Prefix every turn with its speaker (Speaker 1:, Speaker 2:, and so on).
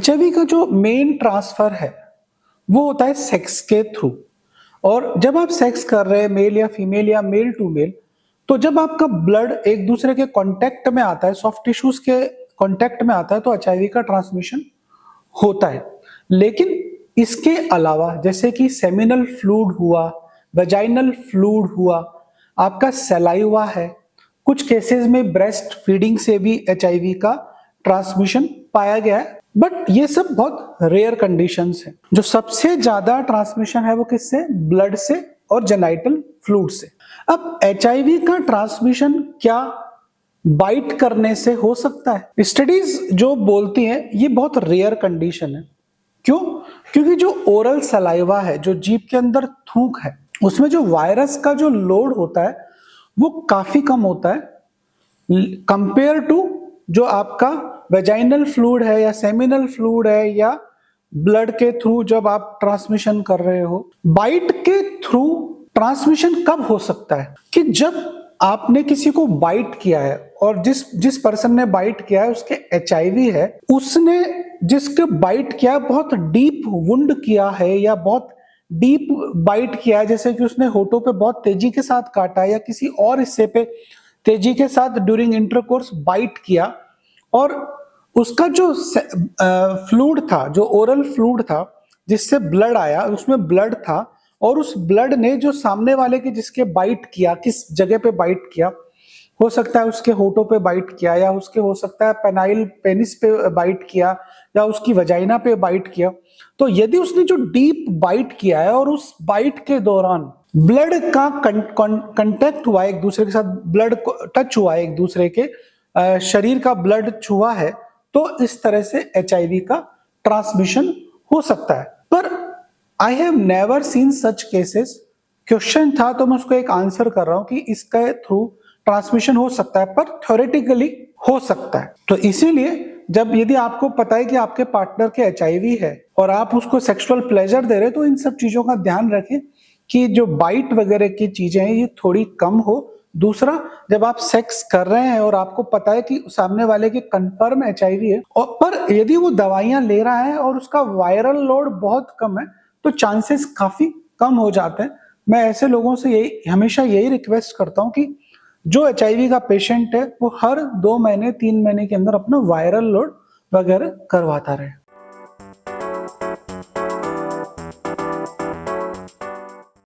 Speaker 1: HIV का जो main transfer है वो होता है सेक्स के थ्रू। और जब आप सेक्स कर रहे हैं मेल या फीमेल या मेल टू मेल, तो जब आपका ब्लड एक दूसरे के कांटेक्ट में आता है, सॉफ्ट टिश्यूज के कांटेक्ट में आता है, तो एचआईवी का ट्रांसमिशन होता है। लेकिन इसके अलावा जैसे कि सेमिनल फ्लूइड हुआ, वेजाइनल फ्लूइड हुआ, आपका सलाइवा है, कुछ केसेस में ब्रेस्ट फीडिंग से भी एचआईवी का ट्रांसमिशन पाया गया है, बट ये सब बहुत रेयर कंडीशंस हैं। जो सबसे ज्यादा ट्रांसमिशन है वो किससे? ब्लड से और जेनाइटल फ्लूइड से। अब एचआईवी का ट्रांसमिशन क्या बाइट करने से हो सकता है? स्टडीज जो बोलती हैं ये बहुत रेयर कंडीशन है। क्यों? क्योंकि जो ओरल सलाइवा है, जो जीभ के अंदर थूक है, उसमें जो वायरस का जो लोड होता है वो काफी कम होता है कंपेयर टू जो आपका वेजाइनल फ्लूइड है या सेमिनल फ्लूइड है या ब्लड के थ्रू जब आप ट्रांसमिशन कर रहे हो। बाइट के थ्रू ट्रांसमिशन कब हो सकता है? कि जब आपने किसी को बाइट किया है और जिस पर्सन ने बाइट किया है उसके एचआईवी है, उसने जिसके बाइट किया बहुत डीप वुंड किया है या बहुत डीप बाइट किया है, जैसे कि उसने होठों पे बहुत तेजी के साथ काटा या किसी और हिस्से पे तेजी के साथ ड्यूरिंग इंटरकोर्स बाइट किया, और उसका जो फ्लूइड था, जो ओरल फ्लूइड था जिससे ब्लड आया, उसमें ब्लड था, और उस ब्लड ने जो सामने वाले के जिसके बाइट किया, किस जगह पे बाइट किया, हो सकता है उसके होठों पे बाइट किया या उसके हो सकता है पेनाइल पेनिस पे बाइट किया या उसकी वजाइना पे बाइट किया। तो यदि उसने जो डीप बाइट किया है और उस बाइट के दौरान ब्लड का कंटेक्ट हुआ एक दूसरे के साथ, ब्लड टच हुआ एक दूसरे के शरीर का ब्लड छुआ है, तो इस तरह से एचआईवी का ट्रांसमिशन हो सकता है। पर I have never seen such cases. Question था तो मैं उसको एक आंसर कर रहा हूं कि इसके थ्रू ट्रांसमिशन हो सकता है, पर थ्योरेटिकली हो सकता है। तो इसीलिए जब यदि आपको पता है कि आपके पार्टनर के एचआईवी है और आप उसको सेक्सुअल प्लेजर दे रहे हैं, तो इन सब चीजों का ध्यान रखें कि जो बाइट वगैरह की चीजें हैं ये थोड़ी कम हो। दूसरा, जब आप सेक्स कर रहे हैं और आपको पता है कि सामने वाले के कंफर्म एचआईवी है, और पर यदि वो दवाइयां ले रहा है और उसका वायरल लोड बहुत कम है, तो चांसेस काफी कम हो जाते हैं। मैं ऐसे लोगों से हमेशा यही रिक्वेस्ट करता हूं कि जो एचआईवी का पेशेंट है वो हर 2 महीने 3 महीने के अंदर अपना वायरल लोड वगैरह करवाता रहे।